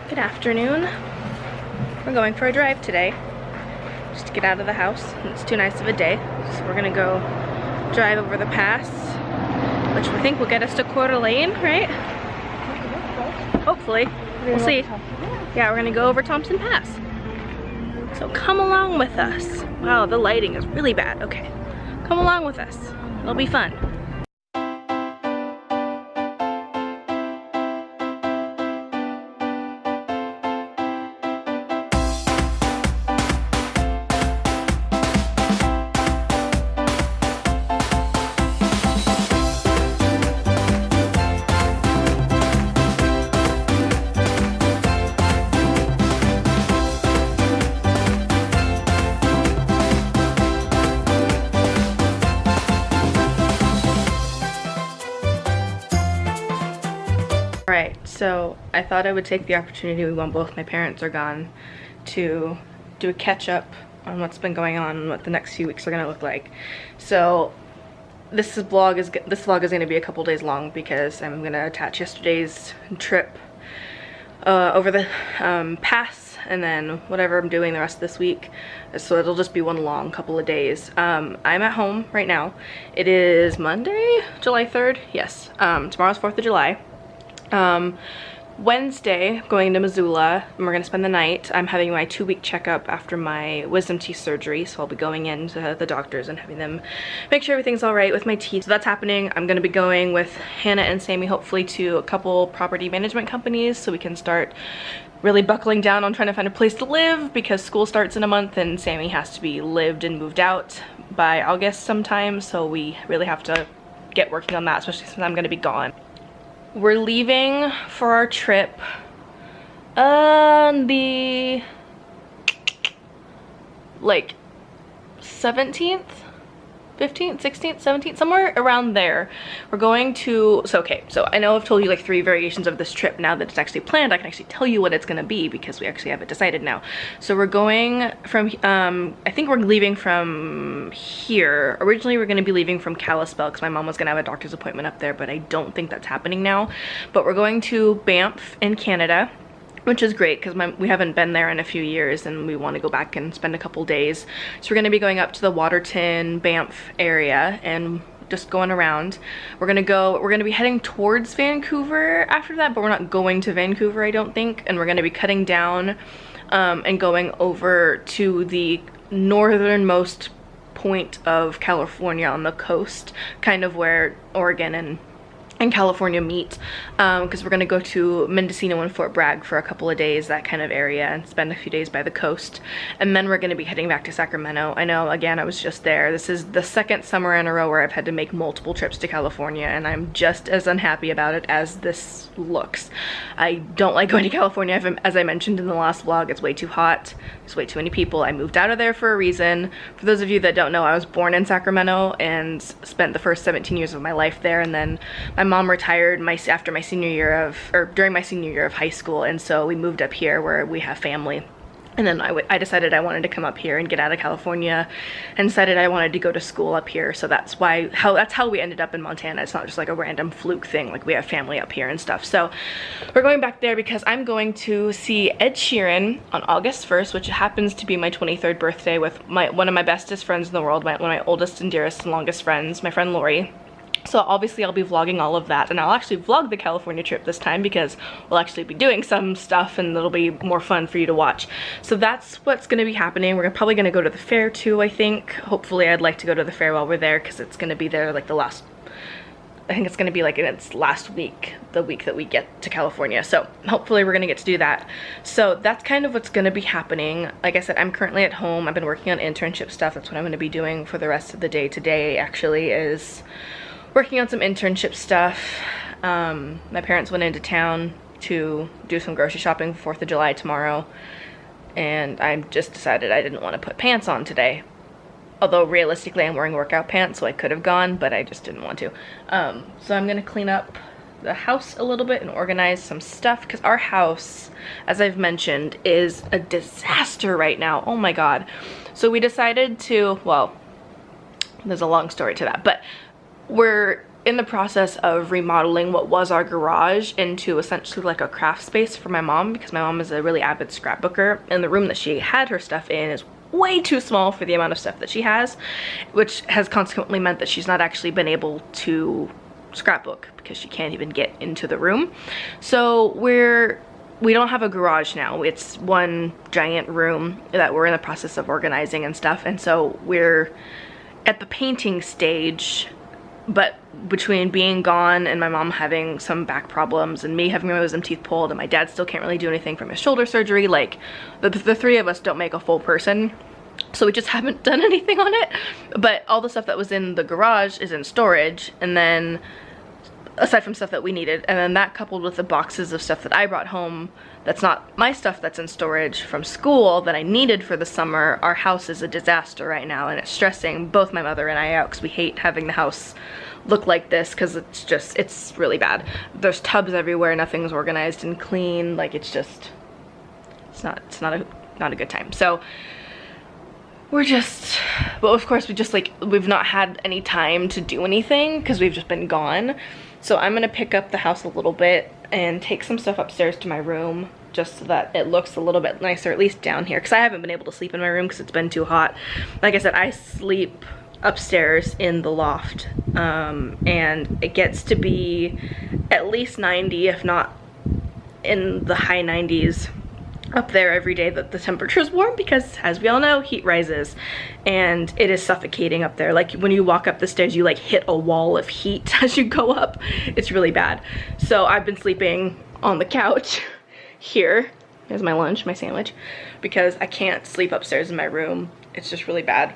Good afternoon. We're going for a drive today, just to get out of the house. It's too nice of a day, so we're gonna go drive over the pass, which we think will get us to Coeur d'Alene, right? Hopefully. We'll see. Yeah, we're gonna go over Thompson Pass. So come along with us. Wow, the lighting is really bad. Okay, come along with us. It'll be fun. Alright, so I thought I would take the opportunity while both my parents are gone to do a catch-up on what's been going on and what the next few weeks are going to look like. So this vlog is going to be a couple days long because I'm going to attach yesterday's trip over the pass and then whatever I'm doing the rest of this week. So it'll just be one long couple of days. I'm at home right now. It is Monday, July 3rd. Yes, tomorrow's 4th of July. Wednesday, going to Missoula, and we're going to spend the night. I'm having my 2-week checkup after my wisdom teeth surgery, so I'll be going in to the doctors and having them make sure everything's all right with my teeth. So that's happening. I'm going to be going with Hannah and Sammy, hopefully, to a couple property management companies so we can start really buckling down on trying to find a place to live because school starts in a month and Sammy has to be lived and moved out by August sometime, so we really have to get working on that, especially since I'm going to be gone. We're leaving for our trip on the like 17th, 15th, 16th, 17th, somewhere around there. We're going to, so I know I've told you like 3 variations of this trip. Now that it's actually planned, I can actually tell you what it's gonna be because we actually have it decided now. So we're going from, I think we're leaving from here. Originally we're gonna be leaving from Kalispell because my mom was gonna have a doctor's appointment up there, but I don't think that's happening now. But we're going to Banff in Canada, which is great because we haven't been there in a few years and we want to go back and spend a couple days. So we're going to be going up to the Waterton, Banff area and just going around. We're going to be heading towards Vancouver after that, but we're not going to Vancouver, I don't think. And we're going to be cutting down and going over to the northernmost point of California on the coast, kind of where Oregon and California meet, because we're going to go to Mendocino and Fort Bragg for a couple of days, that kind of area, and spend a few days by the coast. And then we're going to be heading back to Sacramento. I know, again, I was just there. This is the 2nd summer in a row where I've had to make multiple trips to California, and I'm just as unhappy about it as this looks. I don't like going to California. As I mentioned in the last vlog, it's way too hot. There's way too many people. I moved out of there for a reason. For those of you that don't know, I was born in Sacramento and spent the first 17 years of my life there, and then my mom retired after my senior year of, or during my senior year of high school, and so we moved up here where we have family. And then I decided I wanted to come up here and get out of California, and decided I wanted to go to school up here. So that's how we ended up in Montana. It's not just like a random fluke thing. Like, we have family up here and stuff. So we're going back there because I'm going to see Ed Sheeran on August 1st, which happens to be my 23rd birthday, with one of my bestest friends in the world, one of my oldest and dearest and longest friends, my friend Lori. So obviously I'll be vlogging all of that, and I'll actually vlog the California trip this time because we'll actually be doing some stuff and it'll be more fun for you to watch. So that's what's going to be happening. We're probably going to go to the fair too, I think. Hopefully I'd like to go to the fair while we're there because it's going to be there like I think it's going to be like in its last week, the week that we get to California. So hopefully we're going to get to do that. So that's kind of what's going to be happening. Like I said, I'm currently at home. I've been working on internship stuff. That's what I'm going to be doing for the rest of the day today, actually, is working on some internship stuff. My parents went into town to do some grocery shopping for 4th of July tomorrow, and I just decided I didn't want to put pants on today. Although realistically I'm wearing workout pants, so I could have gone, but I just didn't want to. So I'm gonna clean up the house a little bit and organize some stuff, because our house, as I've mentioned, is a disaster right now. Oh my god. So we decided to, well, there's a long story to that, but we're in the process of remodeling what was our garage into essentially like a craft space for my mom, because my mom is a really avid scrapbooker, and the room that she had her stuff in is way too small for the amount of stuff that she has, which has consequently meant that she's not actually been able to scrapbook because she can't even get into the room. So we don't have a garage now. It's one giant room that we're in the process of organizing and stuff, and so we're at the painting stage. But between being gone and my mom having some back problems and me having my wisdom teeth pulled and my dad still can't really do anything from his shoulder surgery, like the three of us don't make a full person. So we just haven't done anything on it. But all the stuff that was in the garage is in storage, and then aside from stuff that we needed, and then that coupled with the boxes of stuff that I brought home that's not my stuff that's in storage from school that I needed for the summer, our house is a disaster right now, and it's stressing both my mother and I out because we hate having the house look like this, because it's really bad. There's tubs everywhere, nothing's organized and clean, like it's not a good time. So but of course we've not had any time to do anything because we've just been gone. So I'm gonna pick up the house a little bit and take some stuff upstairs to my room just so that it looks a little bit nicer, at least down here, because I haven't been able to sleep in my room because it's been too hot. Like I said, I sleep upstairs in the loft, and it gets to be at least 90, if not in the high 90s up there every day that the temperature is warm, because as we all know, heat rises and it is suffocating up there. Like when you walk up the stairs, you like hit a wall of heat as you go up. It's really bad. So I've been sleeping on the couch here. Here's my lunch, my sandwich, because I can't sleep upstairs in my room. It's just really bad.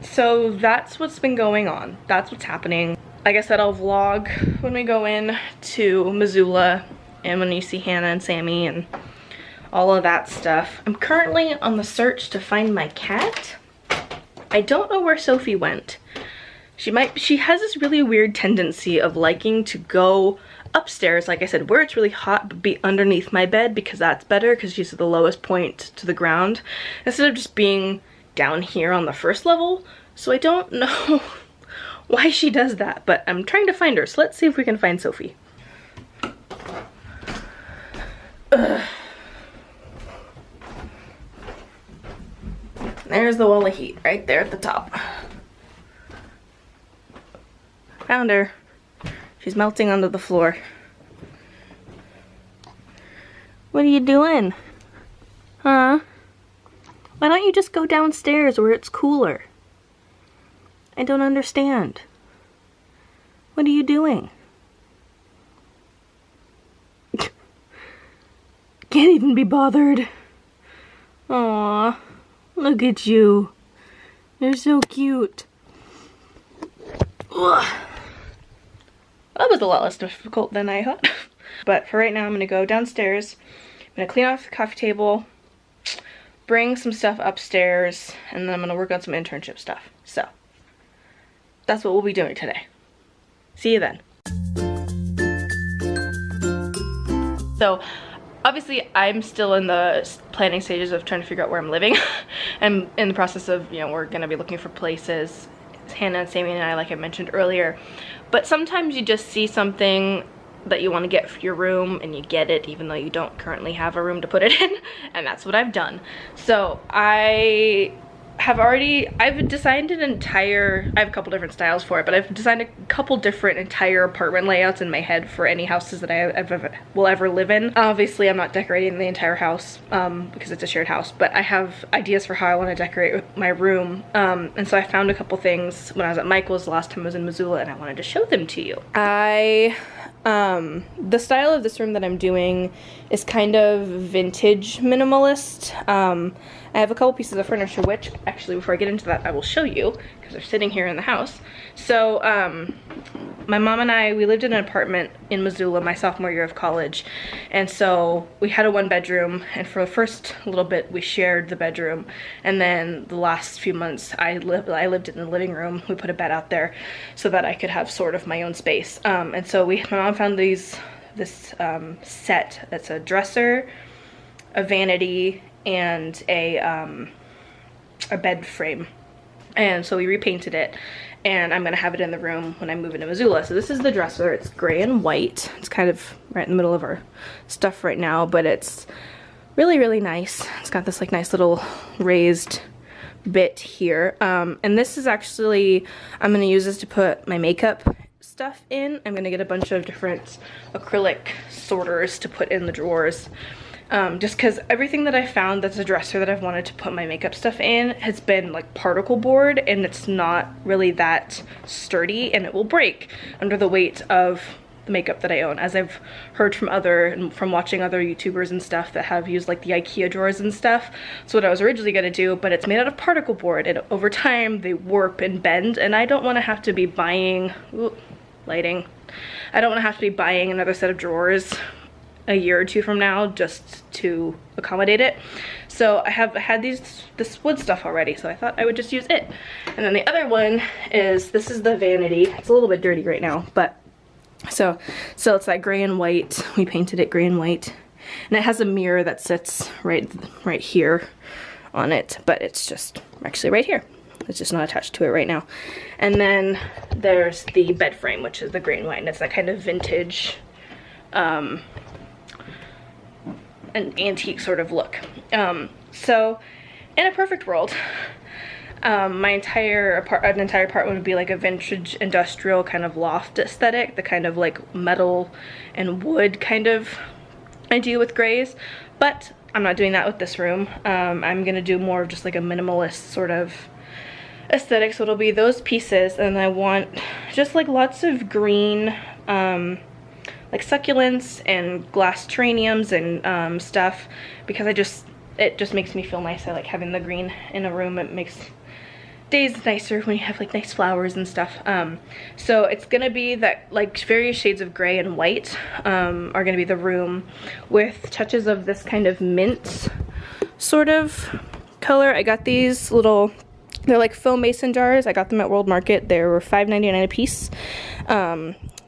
So that's what's been going on. That's what's happening. Like I said, I'll vlog when we go in to Missoula and when you see Hannah and Sammy and all of that stuff. I'm currently on the search to find my cat. I don't know where Sophie went. She has this really weird tendency of liking to go upstairs, like I said, where it's really hot, but be underneath my bed, because that's better, because she's at the lowest point to the ground, instead of just being down here on the first level. So I don't know why she does that, but I'm trying to find her. So let's see if we can find Sophie. Ugh. There's the wall of heat right there at the top. Found her. She's melting onto the floor. What are you doing? Huh? Why don't you just go downstairs where it's cooler? I don't understand. What are you doing? Can't even be bothered. Aw, look at you. You're so cute. Ugh. That was a lot less difficult than I thought. But for right now, I'm gonna go downstairs. I'm gonna clean off the coffee table, bring some stuff upstairs, and then I'm gonna work on some internship stuff. So that's what we'll be doing today. See you then. So obviously I'm still in the planning stages of trying to figure out where I'm living. I'm in the process of, you know, we're gonna be looking for places. Hannah and Sammy and I, like I mentioned earlier. But sometimes you just see something that you want to get for your room and you get it even though you don't currently have a room to put it in, and that's what I've done. So I've designed I have a couple different styles for it, but I've designed a couple different entire apartment layouts in my head for any houses that I will ever live in. Obviously I'm not decorating the entire house because it's a shared house, but I have ideas for how I want to decorate my room, and so I found a couple things when I was at Michael's the last time I was in Missoula, and I wanted to show them to you. The style of this room that I'm doing is kind of vintage minimalist. I have a couple pieces of furniture, which actually before I get into that I will show you because they're sitting here in the house. So my mom and I, we lived in an apartment in Missoula my sophomore year of college, and so we had a one bedroom, and for the first little bit we shared the bedroom, and then the last few months I lived in the living room. We put a bed out there so that I could have sort of my own space, and so my mom found this set that's a dresser, a vanity, and a bed frame. And so we repainted it, and I'm gonna have it in the room when I move into Missoula. So this is the dresser. It's gray and white. It's kind of right in the middle of our stuff right now, but it's really, really nice. It's got this like nice little raised bit here. And this is actually, I'm gonna use this to put my makeup stuff in. I'm gonna get a bunch of different acrylic sorters to put in the drawers. Just because everything that I found that's a dresser that I've wanted to put my makeup stuff in has been like particle board, and it's not really that sturdy, and it will break under the weight of the makeup that I own, as I've heard from watching other YouTubers and stuff that have used like the IKEA drawers and stuff. That's what I was originally gonna do, but it's made out of particle board, and over time they warp and bend, and I don't want to have to be buying, lighting, I don't want to have to be buying another set of drawers a year or two from now just to accommodate it. So I had this wood stuff already, so I thought I would just use it. And then the other one is, this is the vanity. It's a little bit dirty right now, but so it's that gray and white. We painted it gray and white, and it has a mirror that sits right here on it, but it's just actually right here. It's just not attached to it right now. And then there's the bed frame, which is the gray and white, and it's that kind of vintage an antique sort of look. So in a perfect world, my entire apartment would be like a vintage industrial kind of loft aesthetic, the kind of like metal and wood kind of idea with grays, but I'm not doing that with this room. I'm gonna do more of just like a minimalist sort of aesthetic, so it'll be those pieces, and I want just like lots of green, like succulents and glass geraniums and stuff, because it just makes me feel nice. I like having the green in a room. It makes days nicer when you have like nice flowers and stuff. So it's gonna be that like various shades of gray and white are gonna be the room, with touches of this kind of mint sort of color. I got these little, they're like faux mason jars. I got them at World Market. They were $5.99 a piece.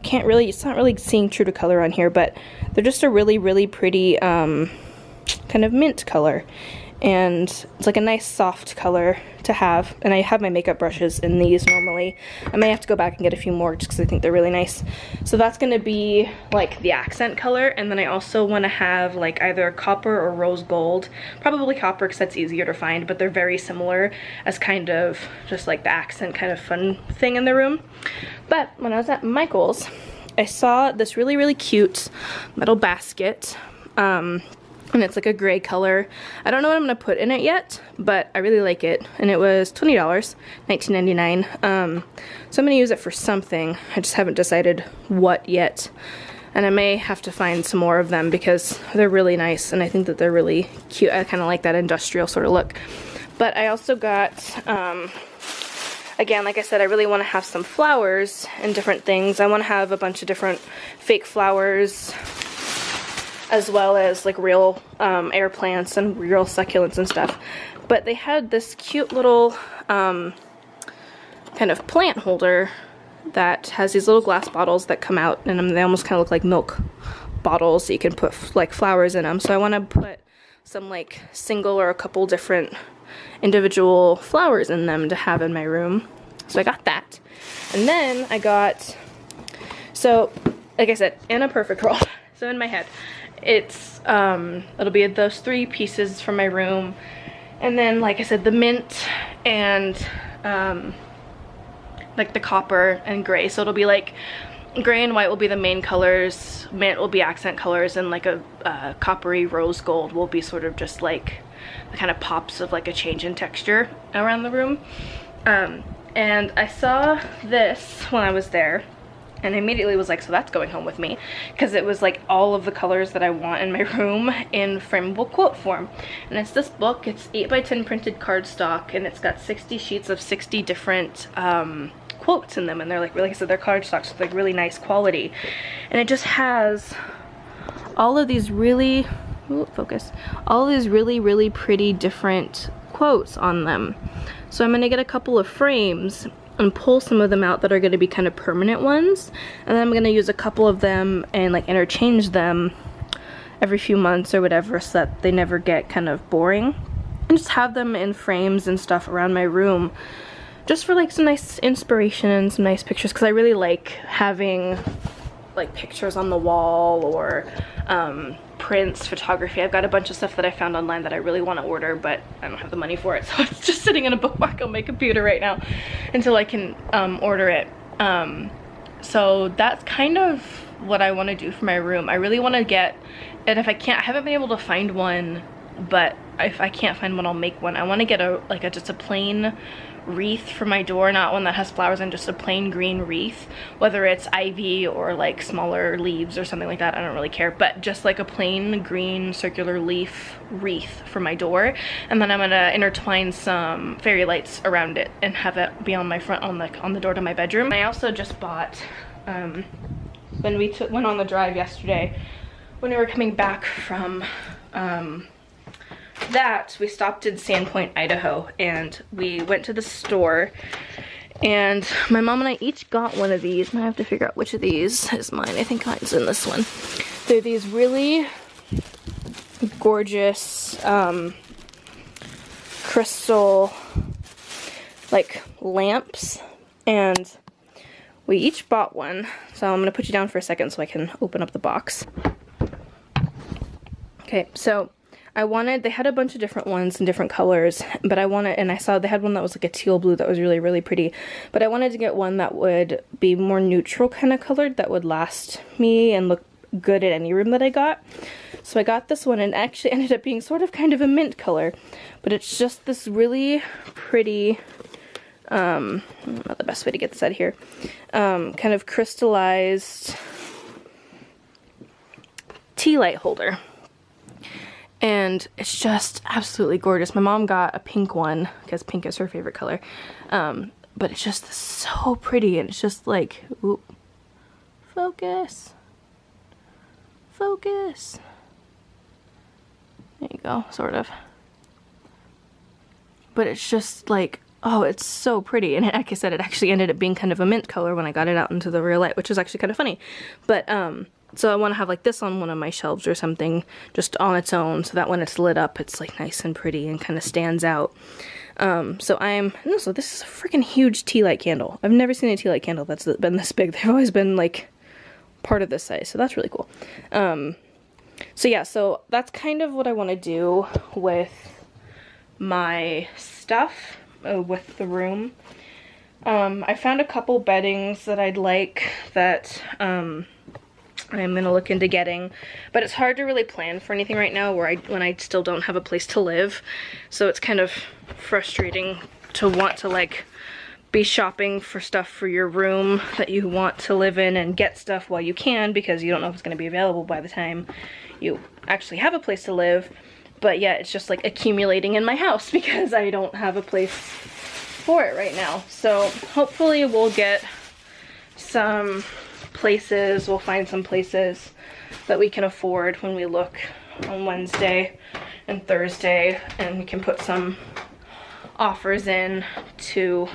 It's not really seeing true to color on here, but they're just a really, really pretty kind of mint color, and it's like a nice soft color to have. And I have my makeup brushes in these normally. I may have to go back and get a few more just because I think they're really nice. So that's gonna be like the accent color, and then I also want to have like either copper or rose gold, probably copper because that's easier to find, but they're very similar as kind of just like the accent kind of fun thing in the room. But when I was at Michael's, I saw this really, really cute metal basket, and it's like a gray color. I don't know what I'm gonna put in it yet, but I really like it, and it was $20, $19.99. So I'm gonna use it for something. I just haven't decided what yet, and I may have to find some more of them because they're really nice, and I think that they're really cute. I kind of like that industrial sort of look. But I also got, again, like I said, I really want to have some flowers and different things. I want to have a bunch of different fake flowers, as well as like real air plants and real succulents and stuff. But they had this cute little kind of plant holder that has these little glass bottles that come out, and they almost kind of look like milk bottles, so you can put like flowers in them. So I want to put some like single or a couple different individual flowers in them to have in my room. So I got that. And then I got, so like I said, in a perfect world, so in my head, it's it'll be those 3 pieces from my room, and then like I said, the mint and like the copper and gray. So it'll be like gray and white will be the main colors, mint will be accent colors, and like a coppery rose gold will be sort of just like the kind of pops of like a change in texture around the room. And I saw this when I was there, and I immediately was like, so that's going home with me, because it was like all of the colors that I want in my room in frameable quote form. And it's this book. It's 8x10 printed cardstock, and it's got 60 sheets of 60 different quotes in them, and they're like I said, they're cardstock, so like really nice quality. And it just has all of these really, all of these really pretty different quotes on them. So I'm gonna get a couple of frames and pull some of them out that are going to be kind of permanent ones, and then I'm going to use a couple of them and like interchange them every few months or whatever, so that they never get kind of boring, and just have them in frames and stuff around my room, just for like some nice inspiration and some nice pictures, because I really like having like pictures on the wall or prints, photography. I've got a bunch of stuff that I found online that I really want to order, but I don't have the money for it, so it's just sitting in a bookmark on my computer right now until I can order it. So that's kind of what I want to do for my room. I really want to get, and if I can't, I haven't been able to find one, but if I can't find one, I'll make one. I want to get just a plain wreath for my door, not one that has flowers, and just a plain green wreath, whether it's ivy or like smaller leaves or something like that. I don't really care, but just like a plain green circular leaf wreath for my door, and then I'm gonna intertwine some fairy lights around it and have it be on my front, on the door to my bedroom. I also just bought when we went on the drive yesterday, when we were coming back from that, we stopped in Sandpoint, Idaho, and we went to the store, and my mom and I each got one of these, and I have to figure out which of these is mine. I think mine's in this one. They're these really gorgeous crystal like lamps, and we each bought one. So I'm gonna put you down for a second so I can open up the box. Okay, so they had a bunch of different ones in different colors, but and I saw they had one that was like a teal blue that was really, really pretty, but I wanted to get one that would be more neutral kind of colored, that would last me and look good at any room that I got. So I got this one, and it actually ended up being sort of kind of a mint color, but it's just this really pretty, not the best way to get this out of here, kind of crystallized tea light holder. And it's just absolutely gorgeous. My mom got a pink one because pink is her favorite color. But it's just so pretty, and it's just like, ooh, focus. Focus. There you go, sort of. But it's just like, oh, it's so pretty. And like I said, it actually ended up being kind of a mint color when I got it out into the real light, which is actually kind of funny. But, so I want to have like this on one of my shelves or something, just on its own, so that when it's lit up, it's like nice and pretty and kind of stands out. So this is a freaking huge tea light candle. I've never seen a tea light candle that's been this big. They've always been like part of this size, so that's really cool. So yeah, so that's kind of what I want to do with my stuff, with the room. I found a couple beddings that I'd like that, I'm gonna look into getting, but it's hard to really plan for anything right now when I still don't have a place to live. So it's kind of frustrating to want to like be shopping for stuff for your room that you want to live in and get stuff while you can, because you don't know if it's gonna be available by the time you actually have a place to live. But yeah, it's just like accumulating in my house because I don't have a place for it right now. So hopefully we'll get some places, we'll find some places that we can afford when we look on Wednesday and Thursday, and we can put some offers in to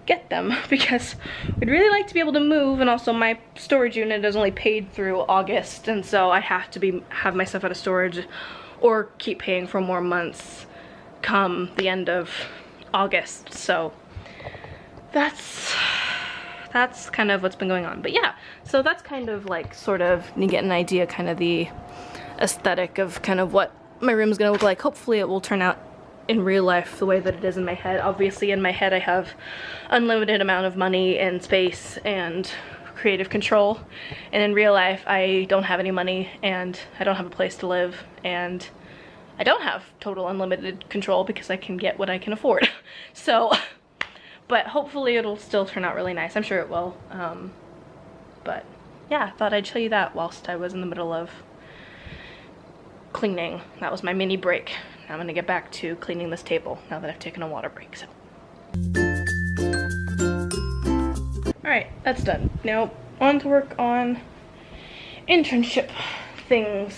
get them, because we'd really like to be able to move, and also my storage unit is only paid through August, and so I have to have my stuff out of storage or keep paying for more months come the end of August. So that's kind of what's been going on. But yeah, so that's kind of like sort of, you get an idea, kind of the aesthetic of kind of what my room is gonna look like. Hopefully it will turn out in real life the way that it is in my head. Obviously in my head I have unlimited amount of money and space and creative control, and in real life I don't have any money, and I don't have a place to live, and I don't have total unlimited control because I can get what I can afford. So but hopefully it'll still turn out really nice. I'm sure it will. But yeah, I thought I'd show you that whilst I was in the middle of cleaning. That was my mini break. Now I'm gonna get back to cleaning this table now that I've taken a water break. So. Alright, that's done. Now on to work on internship things.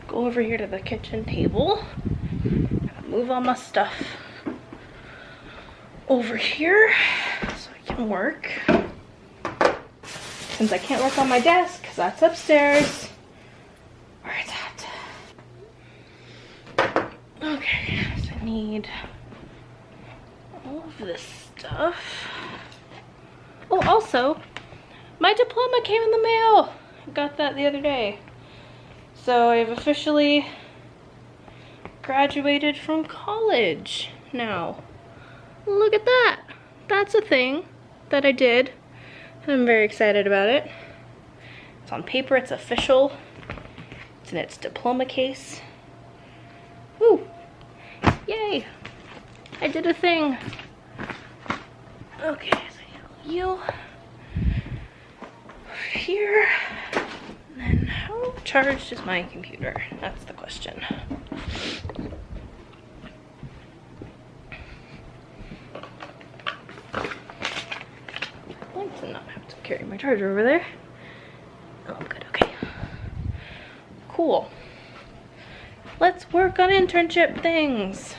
Go over here to the kitchen table. Move all my stuff over here so I can work, since I can't work on my desk because that's upstairs where it's at. Okay, so I need all of this stuff. Oh, also, my diploma came in the mail. I got that the other day. So I've officially graduated from college now. Look at that. That's a thing that I did. I'm very excited about it. It's on paper, it's official. It's in its diploma case. Woo! Yay! I did a thing. Okay, so you here. And then how charged is my computer? That's the question. I'd like to not have to carry my charger over there. Oh, good, okay. Cool. Let's work on internship things.